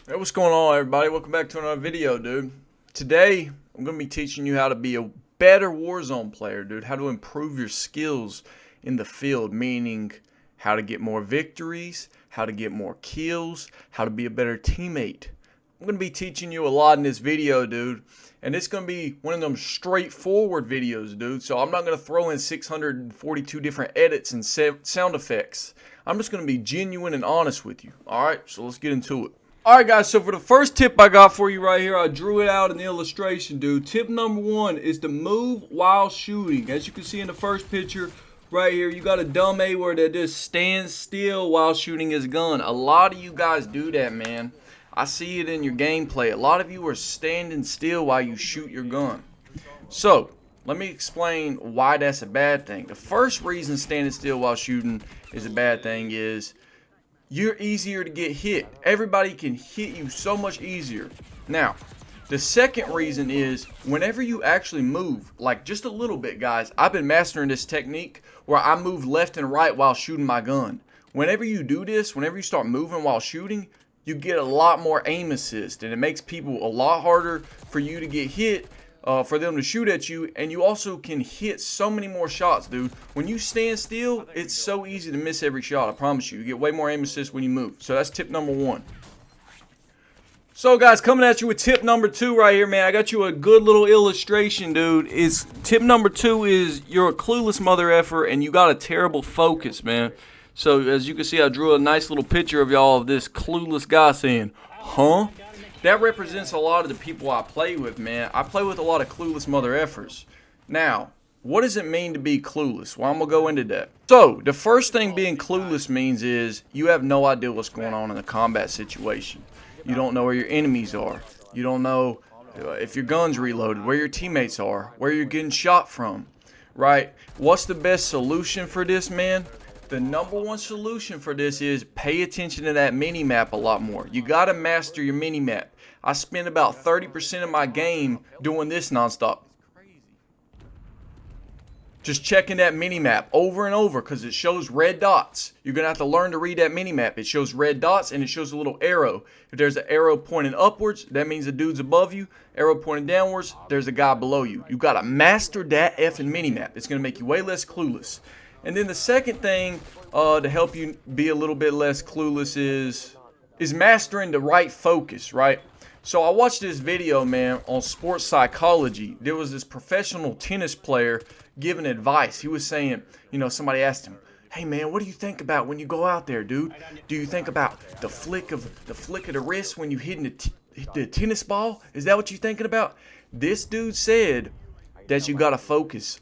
Hey, what's going on, everybody? Welcome back to another video, dude. Today, I'm going to be teaching you how to be a better Warzone player, dude. How to improve your skills in the field, meaning how to get more victories, how to get more kills, how to be a better teammate. I'm going to be teaching you a lot in this video, dude. And it's going to be one of them straightforward videos, dude. So I'm not going to throw in 642 different edits and sound effects. I'm just going to be genuine and honest with you. Alright, so let's get into it. Alright guys, so for the first tip I got for you right here, I drew it out in the illustration, dude. Tip number one is to move while shooting. As you can see in the first picture right here, you got a dumb A-word that just stands still while shooting his gun. A lot of you guys do that, man. I see it in your gameplay. A lot of you are standing still while you shoot your gun. So, let me explain why that's a bad thing. The first reason standing still while shooting is a bad thing is you're easier to get hit. Everybody can hit you so much easier. Now, the second reason is whenever you actually move, like just a little bit, guys, I've been mastering this technique where I move left and right while shooting my gun. Whenever you do this, whenever you start moving while shooting, you get a lot more aim assist, and it makes people a lot harder for you to get hit, for them to shoot at you, and you also can hit so many more shots, dude. When you stand still, it's so easy to miss every shot. I promise you. You get way more aim assist when you move. So that's tip number one. So guys, coming at you with tip number two right here, man. I got you a good little illustration, dude. Tip number two is you're a clueless mother effer and you got a terrible focus, man. So as you can see, I drew a nice little picture of y'all of this clueless guy saying, huh? That represents a lot of the people I play with, man. I play with a lot of clueless mother effers. Now, what does it mean to be clueless? Well, I'm going to go into that. So, the first thing being clueless means is you have no idea what's going on in a combat situation. You don't know where your enemies are. You don't know if your gun's reloaded, where your teammates are, where you're getting shot from, right? What's the best solution for this, man? The number one solution for this is pay attention to that mini-map a lot more. You got to master your mini-map. I spend about 30% of my game doing this nonstop. Just checking that mini-map over and over because it shows red dots. You're going to have to learn to read that mini-map. It shows red dots and it shows a little arrow. If there's an arrow pointing upwards, that means the dude's above you. Arrow pointing downwards, there's a guy below you. You got to master that effing mini-map. It's going to make you way less clueless. And then the second thing to help you be a little bit less clueless is mastering the right focus, right? So I watched this video, man, on sports psychology. There was this professional tennis player giving advice. He was saying, you know, somebody asked him, hey man, what do you think about when you go out there, dude? Do you think about the flick of the wrist when you hitting the tennis ball? Is that what you're thinking about? This dude said that you got to focus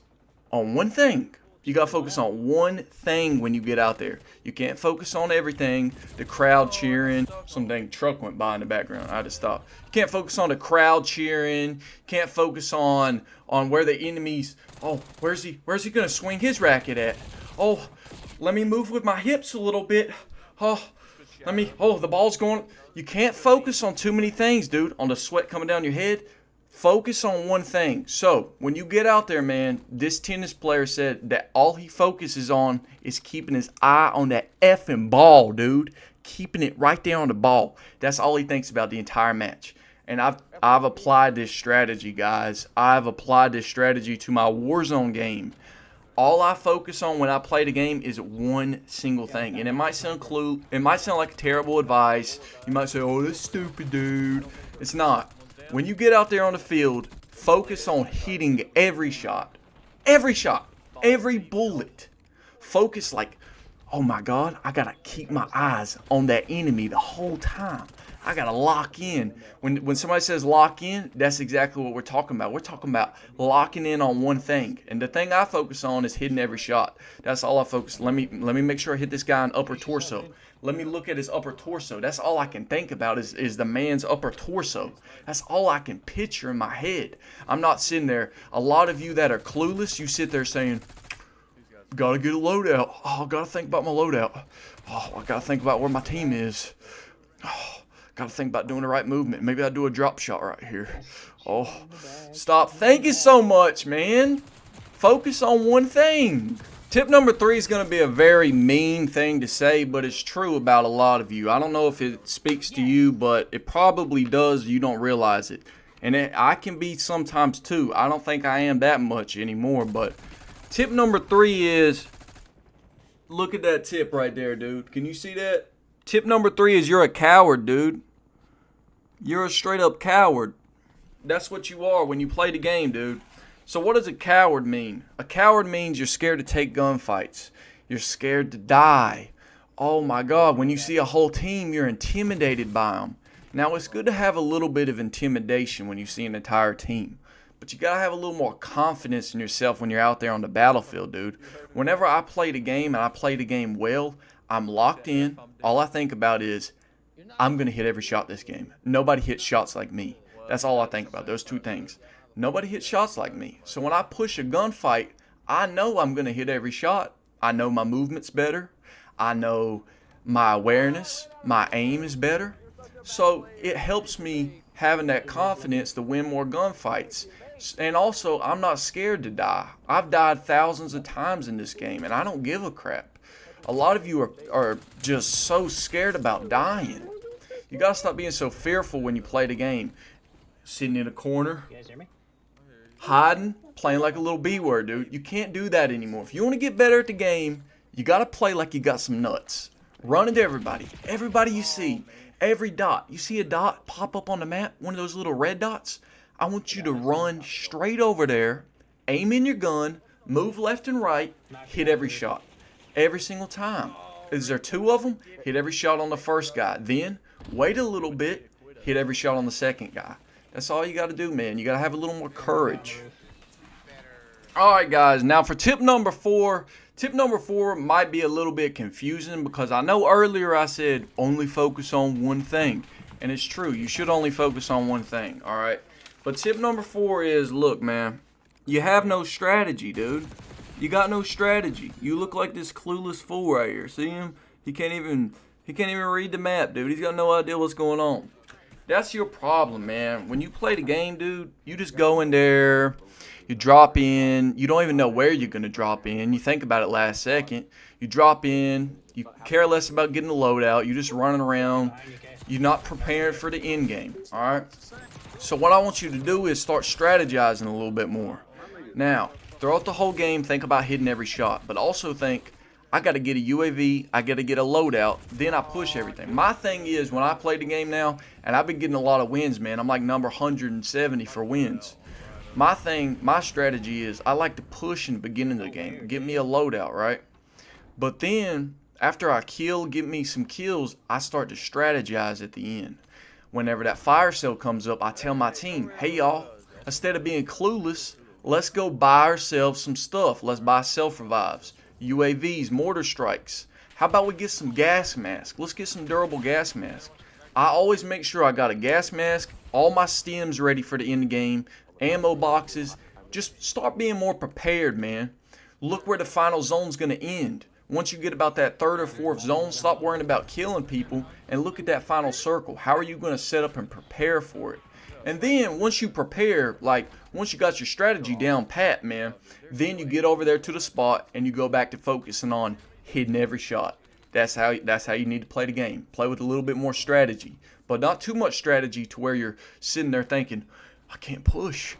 on one thing. You got to focus on one thing when you get out there. You can't focus on everything. The crowd cheering. Some dang truck went by in the background. I had to stop. You can't focus on the crowd cheering. Can't focus on where the enemies. Oh, where's he going to swing his racket at? Oh, let me move with my hips a little bit. Oh, the ball's going. You can't focus on too many things, dude. On the sweat coming down your head. Focus on one thing. So, when you get out there, man, this tennis player said that all he focuses on is keeping his eye on that effing ball, dude. Keeping it right there on the ball. That's all he thinks about the entire match. And I've applied this strategy, guys. I've applied this strategy to my Warzone game. All I focus on when I play the game is one single thing. And it might sound like terrible advice. You might say, oh, that's stupid, dude. It's not. When you get out there on the field, focus on hitting every shot. Every shot. Every bullet. Focus like, oh my God, I got to keep my eyes on that enemy the whole time. I got to lock in. When somebody says lock in, that's exactly what we're talking about. We're talking about locking in on one thing. And the thing I focus on is hitting every shot. That's all I focus. Let me make sure I hit this guy in upper torso. Let me look at his upper torso. That's all I can think about is the man's upper torso. That's all I can picture in my head. I'm not sitting there. A lot of you that are clueless, you sit there saying, gotta get a loadout. Oh, gotta think about my loadout. Oh, I gotta think about where my team is. Oh, gotta think about doing the right movement. Maybe I'll do a drop shot right here. Oh, stop thinking so much, man. Focus on one thing. Tip number 3 is going to be a very mean thing to say, but it's true about a lot of you. I don't know if it speaks to you, but it probably does. You don't realize it. And I can be sometimes too. I don't think I am that much anymore, but tip number 3 is, look at that tip right there, dude. Can you see that? Tip number 3 is you're a coward, dude. You're a straight up coward. That's what you are when you play the game, dude. So what does a coward mean? A coward means you're scared to take gunfights. You're scared to die. Oh my God, when you see a whole team, you're intimidated by them. Now, it's good to have a little bit of intimidation when you see an entire team. But you gotta have a little more confidence in yourself when you're out there on the battlefield, dude. Whenever I play the game and I play the game well, I'm locked in. All I think about is, I'm gonna hit every shot this game. Nobody hits shots like me. That's all I think about, those two things. Nobody hits shots like me. So when I push a gunfight, I know I'm going to hit every shot. I know my movement's better. I know my awareness, my aim is better. So it helps me having that confidence to win more gunfights. And also, I'm not scared to die. I've died thousands of times in this game, and I don't give a crap. A lot of you are just so scared about dying. You got to stop being so fearful when you play the game. Sitting in a corner. You guys hear me? Hiding, playing like a little B-word, dude. You can't do that anymore. If you want to get better at the game, you got to play like you got some nuts. Run into everybody. Everybody you see. Every dot. You see a dot pop up on the map? One of those little red dots? I want you to run straight over there, aim in your gun, move left and right, hit every shot. Every single time. Is there 2 of them? Hit every shot on the first guy. Then, wait a little bit, hit every shot on the second guy. That's all you got to do, man. You got to have a little more courage. Alright, guys. Now for tip number 4. Tip number 4 might be a little bit confusing because I know earlier I said only focus on one thing. And it's true. You should only focus on one thing. Alright. But tip number 4 is, look, man. You have no strategy, dude. You got no strategy. You look like this clueless fool right here. See him? He can't even read the map, dude. He's got no idea what's going on. That's your problem, man. When you play the game, dude, you just go in there, you drop in, you don't even know where you're going to drop in. You think about it last second. You drop in, you care less about getting the loadout. You're just running around. You're not prepared for the end game, all right? So what I want you to do is start strategizing a little bit more. Now, throughout the whole game, think about hitting every shot, but also think, I got to get a UAV, I got to get a loadout, then I push everything. My thing is, when I play the game now, and I've been getting a lot of wins, man. I'm like number 170 for wins. My strategy is, I like to push in the beginning of the game. Get me a loadout, right? But then, after I get me some kills, I start to strategize at the end. Whenever that fire sale comes up, I tell my team, hey y'all, instead of being clueless, let's go buy ourselves some stuff. Let's buy self-revives. UAVs, mortar strikes. How about we get some gas masks? Let's get some durable gas masks. I always make sure I got a gas mask, all my stems ready for the end game, ammo boxes. Just start being more prepared, man. Look where the final zone's going to end. Once you get about that 3rd or 4th zone, stop worrying about killing people and look at that final circle. How are you going to set up and prepare for it? And then once you prepare, like once you got your strategy down pat, man, then you get over there to the spot and you go back to focusing on hitting every shot. That's how you need to play the game. Play with a little bit more strategy, but not too much strategy to where you're sitting there thinking, I can't push.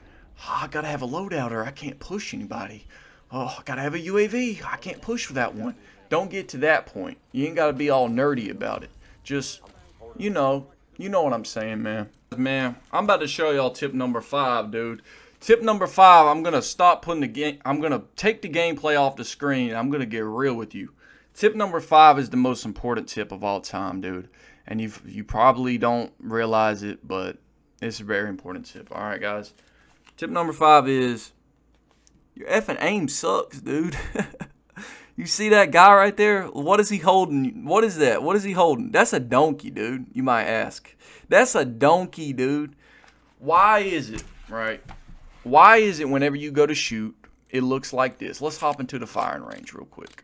I gotta have a loadout or I can't push anybody. Oh, I gotta have a UAV. I can't push for that one. Don't get to that point. You ain't gotta be all nerdy about it. Just, you know what I'm saying, man. Man, I'm about to show y'all tip number 5, dude. Tip number 5, I'm gonna stop putting the game. I'm gonna take the gameplay off the screen. I'm gonna get real with you. Tip number 5 is the most important tip of all time, dude. And you probably don't realize it, but it's a very important tip. All right, guys. Tip number 5 is your effing aim sucks, dude. You see that guy right there? What is he holding? What is that? What is he holding? That's a donkey, dude. You might ask. That's a donkey, dude. Why is it, right? Why is it whenever you go to shoot, it looks like this? Let's hop into the firing range real quick.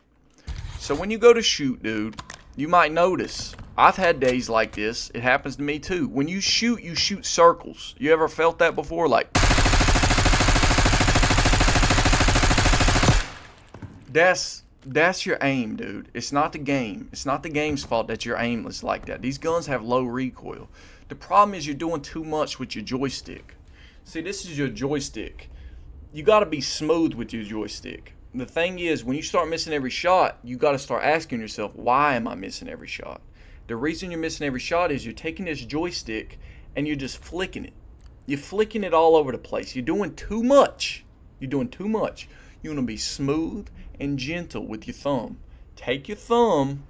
So when you go to shoot, dude, you might notice. I've had days like this. It happens to me too. When you shoot circles. You ever felt that before? Like, That's your aim, dude. It's not the game. It's not the game's fault that you're aimless like that. These guns have low recoil. The problem is you're doing too much with your joystick. See, this is your joystick. You got to be smooth with your joystick. The thing is, when you start missing every shot, you got to start asking yourself, why am I missing every shot? The reason you're missing every shot is you're taking this joystick and you're just flicking it. You're flicking it all over the place. You're doing too much. You're doing too much. You want to be smooth and gentle with your thumb. Take your thumb,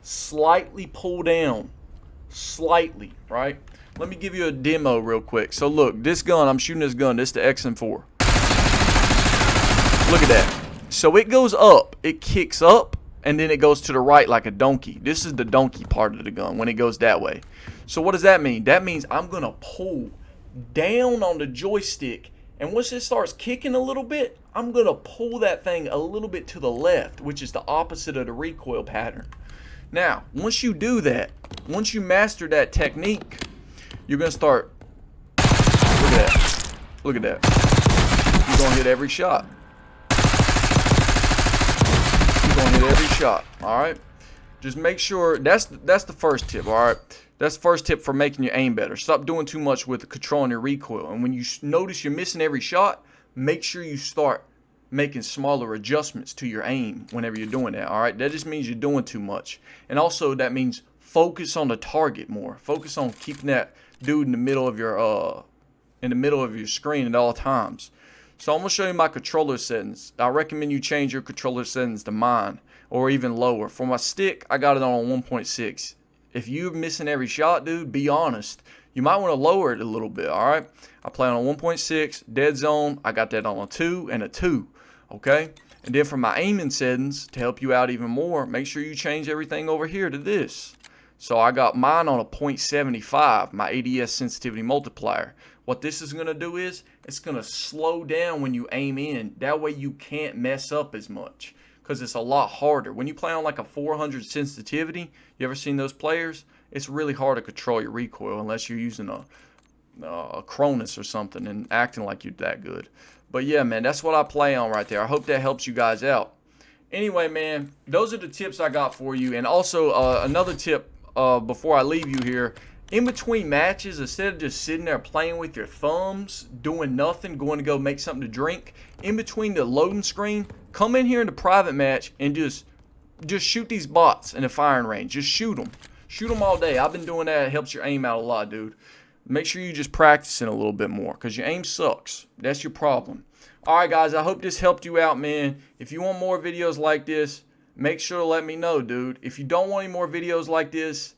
slightly pull down. Slightly, right? Let me give you a demo real quick. So look, this gun, I'm shooting this gun. This is the XM4. Look at that. So it goes up. It kicks up, and then it goes to the right like a donkey. This is the donkey part of the gun when it goes that way. So what does that mean? That means I'm going to pull down on the joystick, and once it starts kicking a little bit, I'm going to pull that thing a little bit to the left, which is the opposite of the recoil pattern. Now, once you do that, once you master that technique, you're going to start, look at that, look at that. You're going to hit every shot. You're going to hit every shot, all right? Just make sure, that's the first tip, all right? That's the first tip for making your aim better. Stop doing too much with controlling your recoil. And when you notice you're missing every shot, make sure you start making smaller adjustments to your aim whenever you're doing that, all right? That just means you're doing too much. And also that means focus on the target more. Focus on keeping that dude in the middle of your screen at all times. So I'm going to show you my controller settings. I recommend you change your controller settings to mine or even lower. For my stick, I got it on 1.6. If you're missing every shot, dude, be honest. You might want to lower it a little bit, all right? I play on a 1.6, dead zone. I got that on a 2 and a 2, okay? And then for my aiming settings, to help you out even more, make sure you change everything over here to this. So I got mine on a 0.75, my ADS sensitivity multiplier. What this is going to do is, it's going to slow down when you aim in. That way you can't mess up as much, because it's a lot harder. When you play on like a 400 sensitivity, you ever seen those players? It's really hard to control your recoil unless you're using a Cronus or something and acting like you're that good. But yeah, man, that's what I play on right there. I hope that helps you guys out. Anyway, man, those are the tips I got for you. And also another tip before I leave you here. In between matches, instead of just sitting there playing with your thumbs, doing nothing, going to go make something to drink, in between the loading screen, come in here in the private match and just shoot these bots in the firing range. Just shoot them. Shoot them all day. I've been doing that. It helps your aim out a lot, dude. Make sure you just practicing a little bit more, because your aim sucks. That's your problem. Alright, guys, I hope this helped you out, man. If you want more videos like this, make sure to let me know, dude. If you don't want any more videos like this,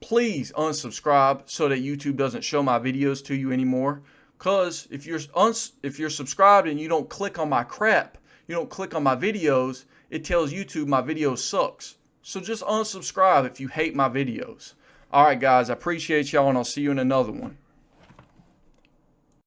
please unsubscribe so that YouTube doesn't show my videos to you anymore. Because if you're subscribed and you don't click on my crap, you don't click on my videos, it tells YouTube my video sucks. So just unsubscribe if you hate my videos. Alright guys, I appreciate y'all, and I'll see you in another one.